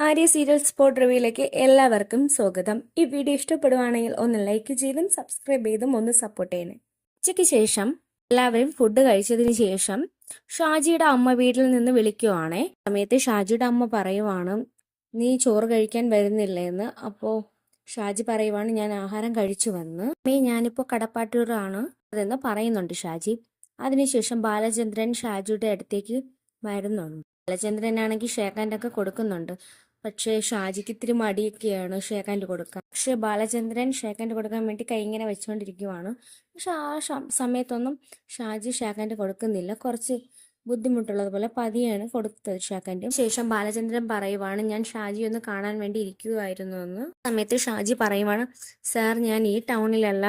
Arya serial spot റിവ്യൂയിലേക്ക് എല്ലാവർക്കും സ്വാഗതം. ഈ വീഡിയോ ഇഷ്ടപ്പെടുവാണെങ്കിൽ ഒന്ന് ലൈക്ക് ചെയ്തും സബ്സ്ക്രൈബ് ചെയ്തും ഒന്ന് സപ്പോർട്ട് ചെയ്യണേ. ഉച്ചയ്ക്ക് ശേഷം എല്ലാവരും ഫുഡ് കഴിച്ചതിന് ശേഷം ഷാജിയുടെ അമ്മ വീട്ടിൽ നിന്ന് വിളിക്കുവാണേ. സമയത്ത് ഷാജിയുടെ അമ്മ പറയുവാണ്, നീ ചോറ് കഴിക്കാൻ വരുന്നില്ലേ എന്ന്. അപ്പോൾ ഷാജി പറയുവാണ്, ഞാൻ ആഹാരം കഴിച്ചു വന്ന് ഞാനിപ്പോൾ കടപ്പാട്ടൂരാണ് അതെന്ന് പറയുന്നുണ്ട് ഷാജി. അതിനുശേഷം ബാലചന്ദ്രൻ ഷാജിയുടെ അടുത്തേക്ക് വരുന്നുണ്ട്. ബാലചന്ദ്രനാണെങ്കിൽ ഷേക്ക് ഹാൻഡ് ഒക്കെ കൊടുക്കുന്നുണ്ട്. പക്ഷേ ഷാജിക്ക് ഇത്തിരി മടിയൊക്കെയാണ് ഷേക്ക് ഹാൻഡ് കൊടുക്കാൻ. പക്ഷേ ബാലചന്ദ്രൻ ഷേക്ക് ഹാൻഡ് കൊടുക്കാൻ വേണ്ടി കൈ ഇങ്ങനെ വെച്ചുകൊണ്ടിരിക്കുവാണ്. പക്ഷെ ആ സമയത്തൊന്നും ഷാജി ഷേക്ക് ഹാൻഡ് കൊടുക്കുന്നില്ല. കുറച്ച് ബുദ്ധിമുട്ടുള്ളതുപോലെ പതിയാണ് കൊടുത്തത് ഷേക്ക് ഹാൻഡ്. ശേഷം ബാലചന്ദ്രൻ പറയുവാണ്, ഞാൻ ഷാജി ഒന്ന് കാണാൻ വേണ്ടി ഇരിക്കുമായിരുന്നു എന്ന്. സമയത്ത് ഷാജി പറയുവാണ്, സാർ ഞാൻ ഈ ടൗണിലല്ല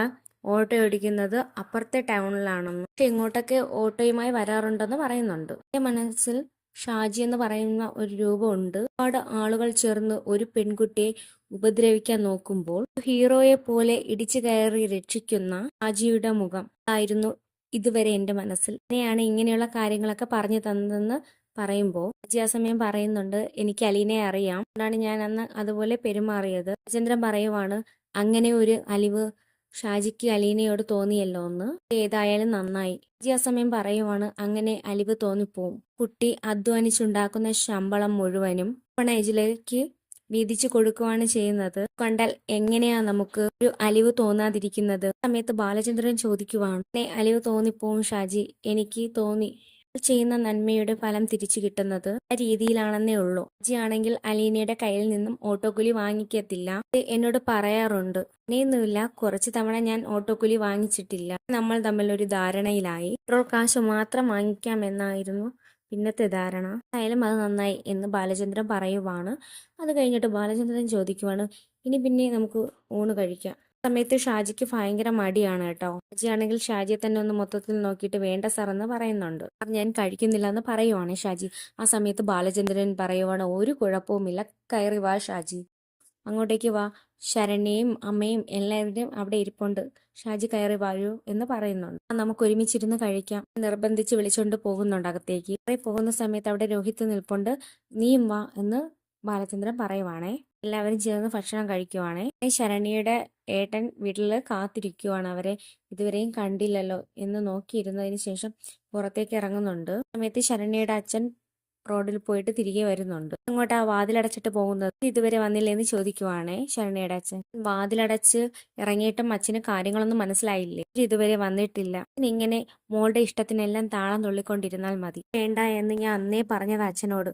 ഓട്ടോ ഓടിക്കുന്നത്, അപ്പുറത്തെ ടൗണിലാണെന്ന്. പക്ഷെ ഇങ്ങോട്ടൊക്കെ ഓട്ടോയുമായി വരാറുണ്ടെന്ന് പറയുന്നുണ്ട്. എൻ്റെ മനസ്സിൽ ഷാജി എന്ന് പറയുന്ന ഒരു രൂപമുണ്ട്. ഒരുപാട് ആളുകൾ ചേർന്ന് ഒരു പെൺകുട്ടിയെ ഉപദ്രവിക്കാൻ നോക്കുമ്പോൾ ഹീറോയെ പോലെ ഇടിച്ചു കയറി രക്ഷിക്കുന്ന ഷാജിയുടെ മുഖം ആയിരുന്നു ഇതുവരെ എൻ്റെ മനസ്സിൽ. അങ്ങനെയാണ് ഇങ്ങനെയുള്ള കാര്യങ്ങളൊക്കെ പറഞ്ഞു തന്നതെന്ന് പറയുമ്പോൾ ഷാജി ആ സമയം പറയുന്നുണ്ട്, എനിക്ക് അലീനയെ അറിയാം, അതുകൊണ്ടാണ് ഞാൻ അന്ന് അതുപോലെ പെരുമാറിയത്. രാജേന്ദ്രൻ പറയുവാണ്, അങ്ങനെ ഒരു അലിവ് ഷാജിക്ക് അലീനയോട് തോന്നിയല്ലോ എന്ന്. ഏതായാലും നന്നായി. ഷാജി ആ സമയം പറയുവാണ്, അങ്ങനെ അലിവ് തോന്നിപ്പോവും. കുട്ടി അധ്വാനിച്ചുണ്ടാക്കുന്ന ശമ്പളം മുഴുവനും ഓർഫനേജിലേക്ക് വീതിച്ചു കൊടുക്കുവാണ് ചെയ്യുന്നത്. കണ്ടാൽ എങ്ങനെയാ നമുക്ക് ഒരു അലിവ് തോന്നാതിരിക്കുന്നത്? സമയത്ത് ബാലചന്ദ്രൻ ചോദിക്കുവാണ്, അലിവ് തോന്നിപ്പോവും ഷാജി, എനിക്ക് തോന്നി ചെയ്യുന്ന നന്മയുടെ ഫലം തിരിച്ചു കിട്ടുന്നത് ആ രീതിയിലാണെന്നേ ഉള്ളൂ. ഷാജി ആണെങ്കിൽ അലീനയുടെ കയ്യിൽ നിന്നും ഓട്ടോക്കുലി വാങ്ങിക്കത്തില്ല, എന്നോട് പറയാറുണ്ട്. അങ്ങനെയൊന്നുമില്ല, കുറച്ച് തവണ ഞാൻ ഓട്ടോക്കുലി വാങ്ങിച്ചിട്ടില്ല. നമ്മൾ തമ്മിൽ ഒരു ധാരണയിലായി. പെട്രോൾ കാശ് മാത്രം വാങ്ങിക്കാമെന്നായിരുന്നു പിന്നത്തെ ധാരണ. ആയാലും അത് നന്നായി എന്ന് ബാലചന്ദ്രൻ പറയുവാണ്. അത് കഴിഞ്ഞിട്ട് ബാലചന്ദ്രൻ ചോദിക്കുവാണ്, ഇനി പിന്നെ നമുക്ക് ഊണ് കഴിക്കാം. സമയത്ത് ഷാജിക്ക് ഭയങ്കര മടിയാണ് കേട്ടോ. ഷാജി ആണെങ്കിൽ ഷാജിയെ തന്നെ ഒന്ന് മൊത്തത്തിൽ നോക്കിയിട്ട് വേണ്ട സാർ എന്ന് പറയുന്നുണ്ട്. ഞാൻ കഴിക്കുന്നില്ല എന്ന് പറയുവാണ് ഷാജി. ആ സമയത്ത് ബാലചന്ദ്രൻ പറയുവാണ്, ഒരു കുഴപ്പവുമില്ല, കയറി വാ ഷാജി, അങ്ങോട്ടേക്ക് വാ, ശരണ്യയും അമ്മയും എല്ലാവരും അവിടെ ഇരിപ്പുണ്ട്, ഷാജി കയറി വായു എന്ന് പറയുന്നുണ്ട്. നമുക്ക് ഒരുമിച്ചിരുന്ന് കഴിക്കാം നിർബന്ധിച്ച് വിളിച്ചുകൊണ്ട് പോകുന്നുണ്ട് അകത്തേക്ക്. പോകുന്ന സമയത്ത് അവിടെ രോഹിത് നിൽപ്പുണ്ട്. നീയും വാ എന്ന് ബാലചന്ദ്രൻ പറയുവാണേ. എല്ലാവരും ചേർന്ന് ഭക്ഷണം കഴിക്കുവാണേ. ശരണ്യയുടെ ഏട്ടൻ വീട്ടിൽ കാത്തിരിക്കുവാണ്, അവരെ ഇതുവരെയും കണ്ടില്ലല്ലോ എന്ന് നോക്കിയിരുന്നതിന് ശേഷം പുറത്തേക്ക് ഇറങ്ങുന്നുണ്ട്. സമയത്ത് ശരണ്യയുടെ അച്ഛൻ റോഡിൽ പോയിട്ട് തിരികെ വരുന്നുണ്ട്. അങ്ങോട്ട് ആ വാതിലടച്ചിട്ട് പോകുന്നത് ഇതുവരെ വന്നില്ലെന്ന് ചോദിക്കുവാണേ ശരണ്യയുടെ അച്ഛൻ. വാതിലടച്ച് ഇറങ്ങിയിട്ടും അച്ഛന് കാര്യങ്ങളൊന്നും മനസ്സിലായില്ലേ? ഇതുവരെ വന്നിട്ടില്ല, ഇങ്ങനെ മോളുടെ ഇഷ്ടത്തിനെല്ലാം താളം തുള്ളിക്കൊണ്ടിരുന്നാൽ മതി. വേണ്ട എന്ന് ഞാൻ അന്നേ പറഞ്ഞത് അച്ഛനോട്.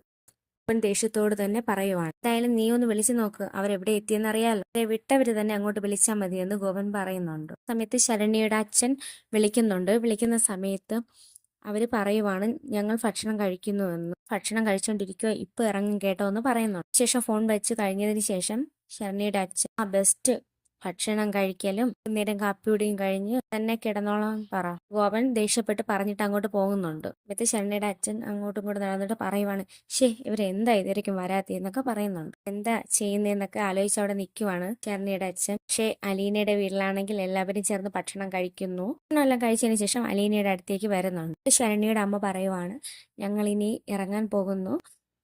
അവൻ ദേഷ്യത്തോട് തന്നെ പറയുവാണ്. എന്തായാലും നീ ഒന്ന് വിളിച്ചു നോക്ക്, അവരെവിടെ എത്തിയെന്ന് അറിയാലോ, വിട്ടവര് തന്നെ അങ്ങോട്ട് വിളിച്ചാൽ മതി എന്ന് ഗോപൻ പറയുന്നുണ്ട്. സമയത്ത് ശരണ്യയുടെ അച്ഛൻ വിളിക്കുന്നുണ്ട്. വിളിക്കുന്ന സമയത്ത് അവര് പറയുവാണ്, ഞങ്ങൾ ഭക്ഷണം കഴിക്കുന്നുവെന്ന്. ഭക്ഷണം കഴിച്ചുകൊണ്ടിരിക്കുക, ഇപ്പൊ ഇറങ്ങും കേട്ടോ എന്ന് പറയുന്നുണ്ട്. ശേഷം ഫോൺ വെച്ച് കഴിഞ്ഞതിന് ശേഷം ശരണ്യയുടെ അച്ഛൻ, ആ ബെസ്റ്റ് ഭക്ഷണം കഴിക്കലും നേരം കാപ്പിയുടെയും കഴിഞ്ഞ് തന്നെ കിടന്നോളാൻ പറ. ഗോപൻ ദേഷ്യപ്പെട്ട് പറഞ്ഞിട്ട് അങ്ങോട്ട് പോകുന്നുണ്ട്. എന്നിട്ട് ശരണ്യയുടെ അച്ഛൻ അങ്ങോട്ടും ഇങ്ങോട്ടും നടന്നിട്ട് പറയുവാണ്, ഇവരെന്താ ഇതുവരെയ്ക്കും വരാത്തതെന്നൊക്കെ പറയുന്നുണ്ട്. എന്താ ചെയ്യുന്നതെന്നൊക്കെ ആലോചിച്ച് അവിടെ നിൽക്കുവാണ് ശരണ്യയുടെ അച്ഛൻ. പക്ഷേ അലീനയുടെ വീട്ടിലാണെങ്കിൽ എല്ലാവരും ചേർന്ന് ഭക്ഷണം കഴിക്കുന്നു. ഭക്ഷണമെല്ലാം കഴിച്ചതിന് ശേഷം അലീനയുടെ അടുത്തേക്ക് വരുന്നുണ്ട്. ശരണ്യയുടെ അമ്മ പറയുവാണ്, ഞങ്ങൾ ഇനി ഇറങ്ങാൻ പോകുന്നു,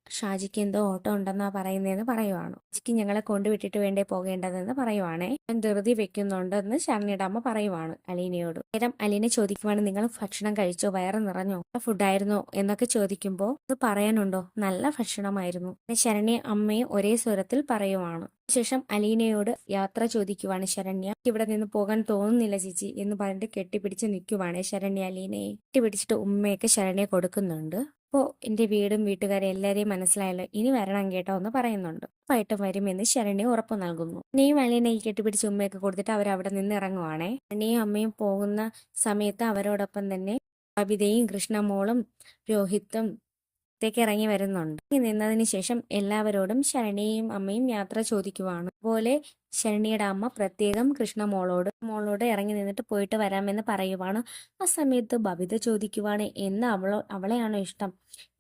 ഷാജിക്ക് എന്തോ ഓട്ടം ഉണ്ടെന്നാ പറയുന്നതെന്ന് പറയുവാണ്. ഷാജിക്ക് ഞങ്ങളെ കൊണ്ടുവിട്ടിട്ട് വേണ്ടേ പോകേണ്ടതെന്ന് പറയുവാണേ. ഞാൻ ധൃതി വെക്കുന്നുണ്ടെന്ന് ശരണ്യയുടെ അമ്മ പറയുവാണ് അലീനയോട്. നേരം അലീന ചോദിക്കുവാണ്, നിങ്ങൾ ഭക്ഷണം കഴിച്ചോ, വയറ് നിറഞ്ഞോ, ഫുഡായിരുന്നോ എന്നൊക്കെ ചോദിക്കുമ്പോൾ അത് പറയാനുണ്ടോ, നല്ല ഭക്ഷണമായിരുന്നു ശരണ്യ അമ്മയും ഒരേ സ്വരത്തിൽ പറയുവാണ്. ശേഷം അലീനയോട് യാത്ര ചോദിക്കുവാണ് ശരണ്യ. ഇവിടെ നിന്ന് പോകാൻ തോന്നുന്നില്ല ചേച്ചി എന്ന് പറഞ്ഞിട്ട് കെട്ടിപ്പിടിച്ച് നിൽക്കുവാണ് ശരണ്യ അലീനയെ. കെട്ടിപ്പിടിച്ചിട്ട് ഉമ്മയൊക്കെ ശരണ്യ കൊടുക്കുന്നുണ്ട്. അപ്പോൾ എൻ്റെ വീടും വീട്ടുകാരെ എല്ലാവരെയും മനസ്സിലായല്ലോ, ഇനി വരണം കേട്ടോ എന്ന് പറയുന്നുണ്ട്. ഉറപ്പായിട്ടും വരുമെന്ന് ശരണ്യ ഉറപ്പ് നൽകുന്നു. നീയും അലീനയെ കെട്ടിപ്പിടിച്ച് ഉമ്മയൊക്കെ കൊടുത്തിട്ട് അവരവിടെ നിന്ന് ഇറങ്ങുവാണേ. ശരണ്യയും അമ്മയും പോകുന്ന സമയത്ത് അവരോടൊപ്പം തന്നെ ബബിതയും കൃഷ്ണമോളും രോഹിത്തും ത്തേക്ക് ഇറങ്ങി വരുന്നുണ്ട്. നിന്നതിന് ശേഷം എല്ലാവരോടും ശരണ്യയും അമ്മയും യാത്ര ചോദിക്കുവാണ്. അതുപോലെ ശരണ്യയുടെ അമ്മ പ്രത്യേകം കൃഷ്ണമോളോട് ഇറങ്ങി നിന്നിട്ട് പോയിട്ട് വരാമെന്ന് പറയുവാണ്. ആ സമയത്ത് ബബിത ചോദിക്കുവാണ്, അവളെയാണോ ഇഷ്ടം?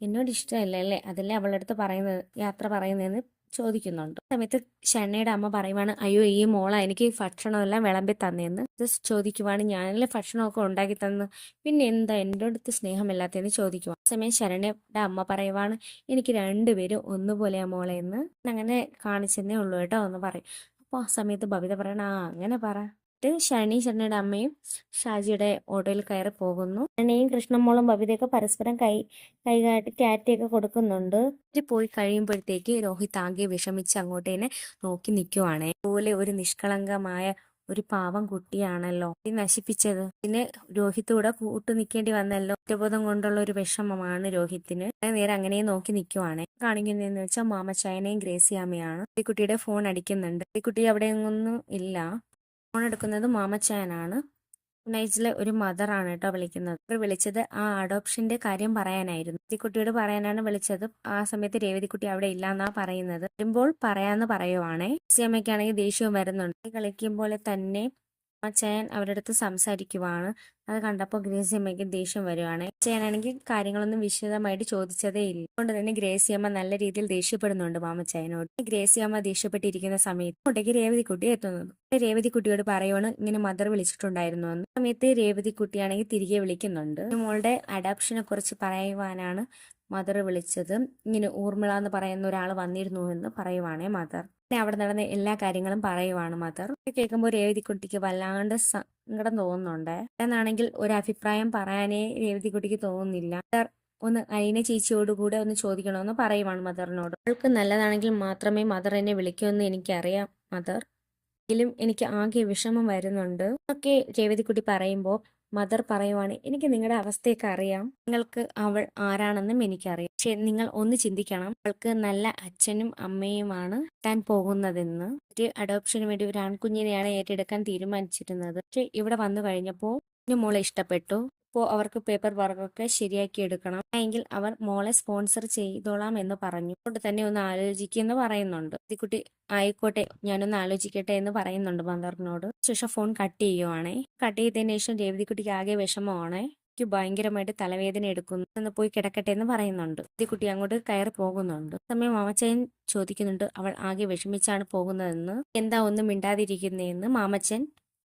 എന്നോട് ഇഷ്ടമല്ല അല്ലേ, അതല്ലേ അവളുടെ അടുത്ത് പറയുന്നത്, യാത്ര പറയുന്നതെന്ന് ചോദിക്കുന്നുണ്ട്. സമയത്ത് ശരണ്യയുടെ അമ്മ പറയുവാണ്, അയ്യോ ഈ മോളാ എനിക്ക് ഭക്ഷണമെല്ലാം വിളമ്പി തന്നേന്ന്. ഇത് ചോദിക്കുവാണ്, ഞാനല്ലേ ഭക്ഷണമൊക്കെ ഉണ്ടാക്കി തന്നു, പിന്നെ എന്താ എൻ്റെ അടുത്ത് സ്നേഹമില്ലാത്തതെന്ന് ചോദിക്കുവാണ്. സമയം ശരണ്യയുടെ അമ്മ പറയുവാണ്, എനിക്ക് രണ്ടുപേരും ഒന്നുപോലെയാ മോളെ എന്ന് അങ്ങനെ കാണിച്ചെന്നേ ഉള്ളൂ കേട്ടോ എന്ന് പറയും. അപ്പോൾ ആ സമയത്ത് ബബിത പറയണ, അങ്ങനെ പറ. ശരണ്യയുടെ അമ്മയും ഷാജിയുടെ ഓട്ടോയിൽ കയറി പോകുന്നു. ശരണ്യയും കൃഷ്ണമോളും ബബിതയൊക്കെ പരസ്പരം കൈകാട്ടി ടാറ്റയൊക്കെ കൊടുക്കുന്നുണ്ട്. പോയി കഴിയുമ്പോഴത്തേക്ക് രോഹിത് ആകെ വിഷമിച്ച് അങ്ങോട്ടേനെ നോക്കി നിൽക്കുവാണേ. പോലെ ഒരു നിഷ്കളങ്കമായ ഒരു പാവം കുട്ടിയാണല്ലോ നശിപ്പിച്ചത്. പിന്നെ രോഹിത്ത് കൂടെ കൂട്ടു നിൽക്കേണ്ടി വന്നല്ലോ. കുറ്റബോധം കൊണ്ടുള്ള ഒരു വിഷമമാണ് രോഹിത്തിന്. നേരെ അങ്ങനെ നോക്കി നിൽക്കുവാണേ. കാണിക്കുന്നതെന്ന് വെച്ചാൽ മാമച്ചായനെയും ഗ്രേസിയാമ്മയാണ്. ഈ കുട്ടിയുടെ ഫോൺ അടിക്കുന്നുണ്ട്. ഈ കുട്ടി അവിടെ ഒന്നും ഇല്ല. ഫോൺ എടുക്കുന്നത് മാമച്ചായനാണ്. നൈജിലെ ഒരു മദറാണ് കേട്ടോ വിളിക്കുന്നത്. ഇവർ വിളിച്ചത് ആ അഡോപ്ഷന്റെ കാര്യം പറയാനായിരുന്നു. രേവതിക്കുട്ടിയോട് പറയാനാണ് വിളിച്ചത്. ആ സമയത്ത് രേവതിക്കുട്ടി അവിടെ ഇല്ലാന്നാ പറയുന്നത്. വരുമ്പോൾ പറയാന്ന് പറയുവാണേ. സിയമ്മയ്ക്കാണെങ്കിൽ ദേഷ്യവും വരുന്നുണ്ട്. കളിക്കുമ്പോൾ തന്നെ അച്ഛൻ അവരുടെ അടുത്ത് സംസാരിക്കുവാണ്. അത് കണ്ടപ്പോൾ ഗ്രേസിയമ്മയ്ക്ക് ദേഷ്യം വരുവാണ്. അച്ഛനാണെങ്കിൽ കാര്യങ്ങളൊന്നും വിശദമായിട്ട് ചോദിച്ചതേ ഇല്ല. അതുകൊണ്ട് തന്നെ ഗ്രേസിയമ്മ നല്ല രീതിയിൽ ദേഷ്യപ്പെടുന്നുണ്ട് മാമച്ചായനോട്. ഗ്രേസിയമ്മ ദേഷ്യപ്പെട്ടിരിക്കുന്ന സമയത്ത് അങ്ങോട്ടേക്ക് രേവതിക്കുട്ടി എത്തുന്നത്. രേവതിക്കുട്ടിയോട് പറയുവാണ്, ഇങ്ങനെ മദർ വിളിച്ചിട്ടുണ്ടായിരുന്നു എന്ന്. സമയത്ത് രേവതിക്കുട്ടിയാണെങ്കിൽ തിരികെ വിളിക്കുന്നുണ്ട്. മോളുടെ അഡോപ്ഷനെ കുറിച്ച് പറയുവാനാണ് മദർ വിളിച്ചത്. ഇങ്ങനെ ഊർമിള എന്ന് പറയുന്ന ഒരാൾ വന്നിരുന്നു എന്ന് പറയുവാണേ മദർ. പിന്നെ അവിടെ നടന്ന എല്ലാ കാര്യങ്ങളും പറയുവാണ് മദർ. കേൾക്കുമ്പോൾ രേവതിക്കുട്ടിക്ക് വല്ലാണ്ട് സങ്കടം തോന്നുന്നുണ്ട്. എന്നാണെങ്കിൽ ഒരു അഭിപ്രായം പറയാനേ രേവതിക്കുട്ടിക്ക് തോന്നുന്നില്ല. മദർ ഒന്ന് അയിനെ ചേച്ചിയോടുകൂടെ ഒന്ന് ചോദിക്കണമെന്ന് പറയുവാണ് മദറിനോട്. അവൾക്ക് നല്ലതാണെങ്കിൽ മാത്രമേ മദർ എന്നെ വിളിക്കുമെന്ന് എനിക്കറിയാം മദർ. എങ്കിലും എനിക്ക് ആകെ വിഷമം വരുന്നുണ്ട് ഒക്കെ രേവതിക്കുട്ടി പറയുമ്പോൾ മദർ പറയുവാണ്, എനിക്ക് നിങ്ങളുടെ അവസ്ഥയൊക്കെ അറിയാം. നിങ്ങൾക്ക് അവൾ ആരാണെന്നും എനിക്കറിയാം. പക്ഷെ നിങ്ങൾ ഒന്ന് ചിന്തിക്കണം, അവൾക്ക് നല്ല അച്ഛനും അമ്മയുമാണ് താൻ പോകുന്നതെന്ന്. ഒരു അഡോപ്ഷന് വേണ്ടി ഒരു ആൺകുഞ്ഞിനെയാണ് ഏറ്റെടുക്കാൻ തീരുമാനിച്ചിരുന്നത്. പക്ഷെ ഇവിടെ വന്നു കഴിഞ്ഞപ്പോൾ മോളെ ഇഷ്ടപ്പെട്ടു. അപ്പോൾ അവർക്ക് പേപ്പർ വർക്കൊക്കെ ശരിയാക്കി എടുക്കണം. എങ്കിൽ അവർ മോളെ സ്പോൺസർ ചെയ്തോളാം എന്ന് പറഞ്ഞു. അതുകൊണ്ട് തന്നെ ഒന്ന് ആലോചിക്കുമെന്ന് പറയുന്നുണ്ട്. കുട്ടി ആയിക്കോട്ടെ, ഞാനൊന്ന് ആലോചിക്കട്ടെ എന്ന് പറയുന്നുണ്ട് മദറിനോട്. ശേഷം ഫോൺ കട്ട് ചെയ്യുവാണേ. കട്ട് ചെയ്തതിനു ശേഷം രേവതിക്കുട്ടിക്ക് ആകെ വിഷമമാണേ. എനിക്ക് ഭയങ്കരമായിട്ട് തലവേദന എടുക്കുന്നു, ഒന്ന് പോയി കിടക്കട്ടെ എന്ന് പറയുന്നുണ്ട്. കുട്ടി അങ്ങോട്ട് കയറി പോകുന്നുണ്ട്. സമയം മാമച്ചൻ ചോദിക്കുന്നുണ്ട്, അവൾ ആകെ വിഷമിച്ചാണ് പോകുന്നതെന്ന്. എന്താ ഒന്നും മിണ്ടാതിരിക്കുന്നതെന്ന് മാമച്ചൻ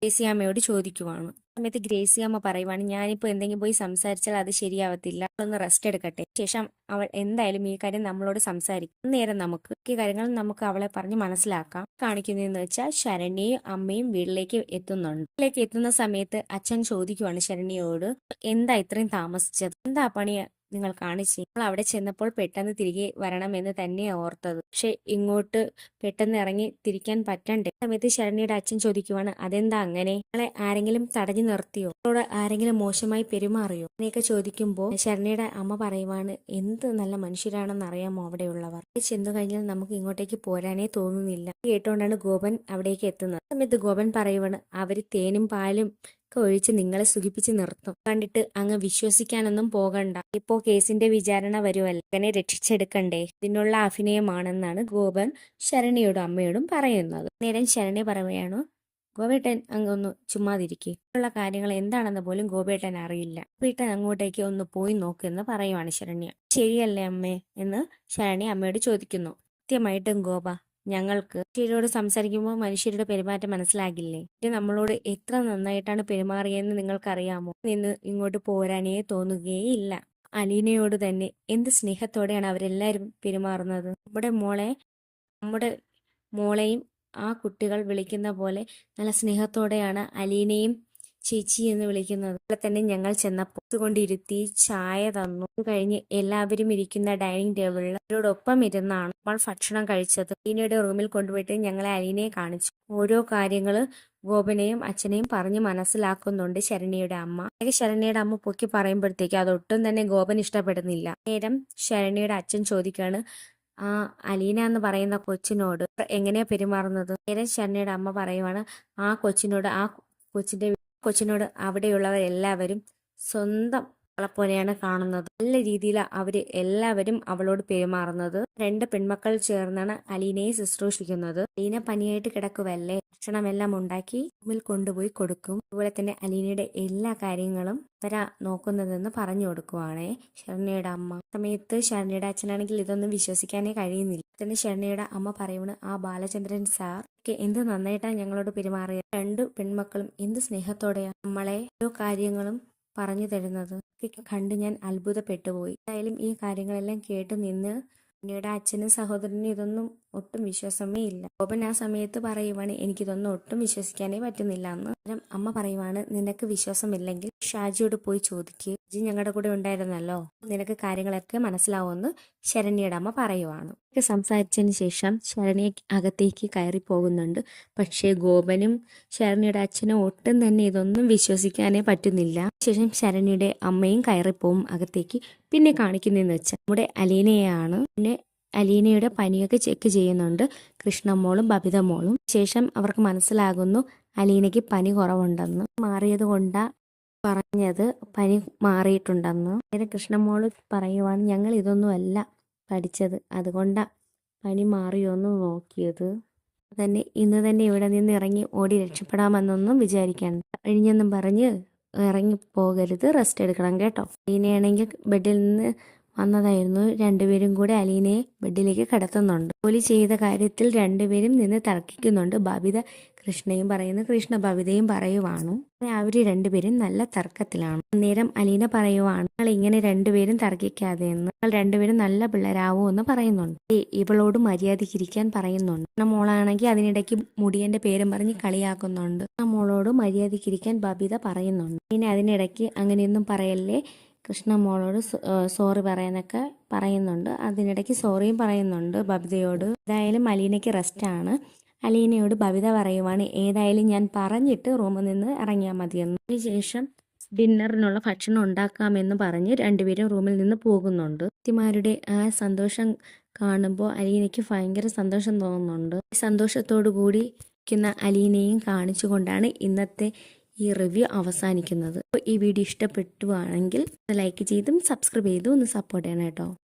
ഗ്രേസിയാമ്മയോട് ചോദിക്കുവാണ്. സമയത്ത് ഗ്രേസിയാമ്മ പറയുവാണ്, ഞാനിപ്പോൾ എന്തെങ്കിലും പോയി സംസാരിച്ചാൽ അത് ശരിയാവത്തില്ല, ഒന്ന് റെസ്റ്റ് എടുക്കട്ടെ. ശേഷം അവൾ എന്തായാലും ഈ കാര്യം നമ്മളോട് സംസാരിക്കും. നേരം നമുക്ക് ഈ കാര്യങ്ങൾ നമുക്ക് അവളെ പറഞ്ഞ് മനസ്സിലാക്കാം. കാണിക്കുന്നതെന്ന് വെച്ചാൽ ശരണ്യയും അമ്മയും വീട്ടിലേക്ക് എത്തുന്നുണ്ട്. വീട്ടിലേക്ക് എത്തുന്ന സമയത്ത് അച്ഛൻ ചോദിക്കുവാണ് ശരണ്യയോട്, എന്താ ഇത്രയും താമസിച്ചത്, എന്താ പണി നിങ്ങൾ കാണിച്ചു? നമ്മൾ അവിടെ ചെന്നപ്പോൾ പെട്ടെന്ന് തിരികെ വരണമെന്ന് തന്നെയാണ് ഓർത്തത്. പക്ഷെ ഇങ്ങോട്ട് പെട്ടെന്ന് ഇറങ്ങി തിരിക്കാൻ പറ്റണ്ടേ? സമയത്ത് ശരണ്യയുടെ അച്ഛൻ ചോദിക്കുവാണ്, അതെന്താ അങ്ങനെ? നിങ്ങളെ ആരെങ്കിലും തടഞ്ഞു നിർത്തിയോ? നിങ്ങളോട് ആരെങ്കിലും മോശമായി പെരുമാറിയോ? അങ്ങനെയൊക്കെ ചോദിക്കുമ്പോൾ ശരണ്യയുടെ അമ്മ പറയുവാണ്, എന്ത് നല്ല മനുഷ്യരാണെന്ന് അറിയാമോ അവിടെയുള്ളവർ. ചെന്നു കഴിഞ്ഞാൽ നമുക്ക് ഇങ്ങോട്ടേക്ക് പോരാനേ തോന്നുന്നില്ല. കേട്ടോണ്ടാണ് ഗോപൻ അവിടേക്ക് എത്തുന്നത്. സമയത്ത് ഗോപൻ പറയുവാണ്, അവര് തേനും പാലും ഒഴിച്ച് നിങ്ങളെ സുഖിപ്പിച്ച് നിർത്തും. കണ്ടിട്ട് അങ്ങ് വിശ്വസിക്കാനൊന്നും പോകണ്ട. ഇപ്പോ കേസിന്റെ വിചാരണ വരുമല്ലോ, അങ്ങനെ രക്ഷിച്ചെടുക്കണ്ടേ, ഇതിനുള്ള അഭിനയമാണെന്നാണ് ഗോപൻ ശരണ്യയോടും അമ്മയോടും പറയുന്നത്. നേരം ശരണ്യ പറയുകയാണ്, ഗോപേട്ടൻ അങ്ങൊന്ന് ചുമ്മാതിരിക്കുക, ഉള്ള കാര്യങ്ങൾ എന്താണെന്ന് പോലും ഗോപേട്ടൻ അറിയില്ല. ഗോപേട്ടൻ അങ്ങോട്ടേക്ക് ഒന്ന് പോയി നോക്കുമെന്ന് പറയുവാണ് ശരണ്യ. ശരിയല്ലേ അമ്മേ എന്ന് ശരണ്യ അമ്മയോട് ചോദിക്കുന്നു. കൃത്യമായിട്ടും ഗോപ, ഞങ്ങൾക്ക് മനുഷ്യരോട് സംസാരിക്കുമ്പോൾ മനുഷ്യരുടെ പെരുമാറ്റം മനസ്സിലാകില്ലേ? ഇത് നമ്മളോട് എത്ര നന്നായിട്ടാണ് പെരുമാറിയെന്ന് നിങ്ങൾക്കറിയാമോ? നിന്ന് ഇങ്ങോട്ട് പോരാനേ തോന്നുകയില്ല. അലീനയോട് തന്നെ എന്ത് സ്നേഹത്തോടെയാണ് അവരെല്ലാവരും പെരുമാറുന്നത്. നമ്മുടെ മോളെയും ആ കുട്ടികൾ വിളിക്കുന്ന പോലെ നല്ല സ്നേഹത്തോടെയാണ് അലീനയും ചേച്ചി എന്ന് വിളിക്കുന്നത്. അതുപോലെ തന്നെ ഞങ്ങൾ ചെന്നപ്പോൾ കൊണ്ടിരുത്തി ചായ തന്നു. കഴിഞ്ഞ് എല്ലാവരും ഇരിക്കുന്ന ഡൈനിങ് ടേബിളിൽ അവരോടൊപ്പം ഇരുന്നാണ് നമ്മൾ ഭക്ഷണം കഴിച്ചത്. അലീനയുടെ റൂമിൽ കൊണ്ടുപോയിട്ട് ഞങ്ങളെ അലീനയെ കാണിച്ചു. ഓരോ കാര്യങ്ങള് ഗോപനെയും അച്ഛനെയും പറഞ്ഞ് മനസ്സിലാക്കുന്നുണ്ട് ശരണ്യയുടെ അമ്മ. ശരണ്യയുടെ അമ്മ പൊക്കി പറയുമ്പോഴത്തേക്ക് അതൊട്ടും തന്നെ ഗോപൻ ഇഷ്ടപ്പെടുന്നില്ല. നേരം ശരണ്യയുടെ അച്ഛൻ ചോദിക്കാണ്, ആ അലീന എന്ന് പറയുന്ന കൊച്ചിനോട് എങ്ങനെയാ പെരുമാറുന്നത്? നേരം ശരണ്യയുടെ അമ്മ പറയുവാണ്, ആ കൊച്ചിനോട് അവിടെയുള്ളവരെല്ലാവരും സ്വന്തം പോലെയാണ് കാണുന്നത്. നല്ല രീതിയിൽ അവര് എല്ലാവരും അവളോട് പെരുമാറുന്നത്. 2 പെൺമക്കൾ ചേർന്നാണ് അലീനയെ ശുശ്രൂഷിക്കുന്നത്. അലീന പനിയായിട്ട് കിടക്കുവല്ലേ, ഭക്ഷണമെല്ലാം ഉണ്ടാക്കി റൂമിൽ കൊണ്ടുപോയി കൊടുക്കും. അതുപോലെ തന്നെ അലീനയുടെ എല്ലാ കാര്യങ്ങളും അവരാ നോക്കുന്നതെന്ന് പറഞ്ഞു കൊടുക്കുവാണേ ശരണ്യയുടെ അമ്മ. സമയത്ത് ശരണ്യയുടെ അച്ഛനാണെങ്കിൽ ഇതൊന്നും വിശ്വസിക്കാനേ കഴിയുന്നില്ല. പെട്ടെന്ന് ശരണ്യയുടെ അമ്മ പറയുന്നു, ആ ബാലചന്ദ്രൻ സാർ ഒക്കെ എന്ത് നന്നായിട്ടാണ് ഞങ്ങളോട് പെരുമാറിയത്. 2 പെൺമക്കളും എന്ത് സ്നേഹത്തോടെയാണ് നമ്മളെ ഓരോ കാര്യങ്ങളും പറഞ്ഞു തരുന്നത്. ഇതൊക്കെ കണ്ട് ഞാൻ അത്ഭുതപ്പെട്ടുപോയി. എന്തായാലും ഈ കാര്യങ്ങളെല്ലാം കേട്ട് നിന്ന് ശരണ്യയുടെ അച്ഛനും സഹോദരനും ഇതൊന്നും ഒട്ടും വിശ്വാസമേ ഇല്ല. ഗോപൻ ആ സമയത്ത് പറയുവാണ്, എനിക്കിതൊന്നും ഒട്ടും വിശ്വസിക്കാനേ പറ്റുന്നില്ല എന്ന്. അമ്മ പറയുവാണ്, നിനക്ക് വിശ്വാസമില്ലെങ്കിൽ ഷാജിയോട് പോയി ചോദിക്കുക, ഷാജി ഞങ്ങളുടെ കൂടെ ഉണ്ടായിരുന്നല്ലോ, നിനക്ക് കാര്യങ്ങളൊക്കെ മനസ്സിലാവുമെന്ന് ശരണ്യയുടെ അമ്മ പറയുവാണ്. സംസാരിച്ചതിന് ശേഷം ശരണ്യ അകത്തേക്ക് കയറി പോകുന്നുണ്ട്. പക്ഷേ ഗോപനും ശരണ്യയുടെ അച്ഛനും ഒട്ടും തന്നെ ഇതൊന്നും വിശ്വസിക്കാനേ പറ്റുന്നില്ല. ശേഷം ശരണ്യയുടെ അമ്മയും കയറിപ്പോവും അകത്തേക്ക്. പിന്നെ കാണിക്കുന്നതെന്ന് വെച്ചാൽ നമ്മുടെ അലീനയാണ്. പിന്നെ അലീനയുടെ പനിയൊക്കെ ചെക്ക് ചെയ്യുന്നുണ്ട് കൃഷ്ണമോളും ബബിത മോളും. ശേഷം അവർക്ക് മനസ്സിലാകുന്നു അലീനയ്ക്ക് പനി കുറവുണ്ടെന്ന്. മാറിയത് കൊണ്ടാ പറഞ്ഞത് പനി മാറിയിട്ടുണ്ടെന്ന്. നേരെ കൃഷ്ണമോള് പറയുവാണ്, ഞങ്ങൾ ഇതൊന്നുമല്ല പഠിച്ചത്, അതുകൊണ്ടാ പനി മാറിയോന്ന് നോക്കിയത്. തന്നെ ഇന്ന് തന്നെ ഇവിടെ നിന്ന് ഇറങ്ങി ഓടി രക്ഷപ്പെടാമെന്നൊന്നും വിചാരിക്കണ്ട. കഴിഞ്ഞെന്നും പറഞ്ഞ് ഇറങ്ങി പോകരുത്, റെസ്റ്റ് എടുക്കണം കേട്ടോ. അലീനയാണെങ്കിൽ ബെഡിൽ നിന്ന് വന്നതായിരുന്നു. 2 പേരും കൂടെ അലീനയെ ബെഡിലേക്ക് കിടത്തുന്നുണ്ട്. ജോലി ചെയ്ത കാര്യത്തിൽ 2 പേരും നിന്ന് തർക്കിക്കുന്നുണ്ട്. ബബിത കൃഷ്ണയും പറയുന്നു, കൃഷ്ണ ബബിതയും പറയുവാണ്. അവർ 2 പേരും നല്ല തർക്കത്തിലാണ്. അന്നേരം അലീന പറയുവാണ്, നിങ്ങൾ ഇങ്ങനെ 2 പേരും തർക്കിക്കാതെ എന്ന്, നിങ്ങൾ 2 പേരും നല്ല പിള്ളേരാവോ എന്ന് പറയുന്നുണ്ട്. ഇവളോട് മര്യാദയ്ക്കിരിക്കാൻ പറയുന്നുണ്ട്. മോളാണെങ്കിൽ അതിനിടയ്ക്ക് മുടിയന്റെ പേരും പറഞ്ഞ് കളിയാക്കുന്നുണ്ട്. മോളോട് മര്യാദയ്ക്കിരിക്കാൻ ബബിത പറയുന്നുണ്ട്. പിന്നെ അതിനിടയ്ക്ക് അങ്ങനെയൊന്നും പറയല്ലേ, കൃഷ്ണ മോളോട് സോറി പറയാനൊക്കെ പറയുന്നുണ്ട്. അതിനിടയ്ക്ക് സോറിയും പറയുന്നുണ്ട് ബബിതയോട്. ഏതായാലും അലീനയ്ക്ക് റെസ്റ്റാണ്. അലീനയോട് ബബിത പറയുവാണ്, ഏതായാലും ഞാൻ പറഞ്ഞിട്ട് റൂമിൽ നിന്ന് ഇറങ്ങിയാൽ മതിയെന്ന്. അതിനുശേഷം ഡിന്നറിനുള്ള ഭക്ഷണം ഉണ്ടാക്കാമെന്ന് പറഞ്ഞ് 2 പേരും റൂമിൽ നിന്ന് പോകുന്നുണ്ട്. വ്യക്തിമാരുടെ ആ സന്തോഷം കാണുമ്പോൾ അലീനയ്ക്ക് ഭയങ്കര സന്തോഷം തോന്നുന്നുണ്ട്. സന്തോഷത്തോടു കൂടി ഇരിക്കുന്ന അലീനയും കാണിച്ചുകൊണ്ടാണ് ഇന്നത്തെ ഈ റിവ്യൂ അവസാനിക്കുന്നത്. ഈ വീഡിയോ ഇഷ്ടപ്പെട്ടുവാണെങ്കിൽ ലൈക്ക് ചെയ്തും സബ്സ്ക്രൈബ് ചെയ്തും ഒന്ന് സപ്പോർട്ട് ചെയ്യണം കേട്ടോ.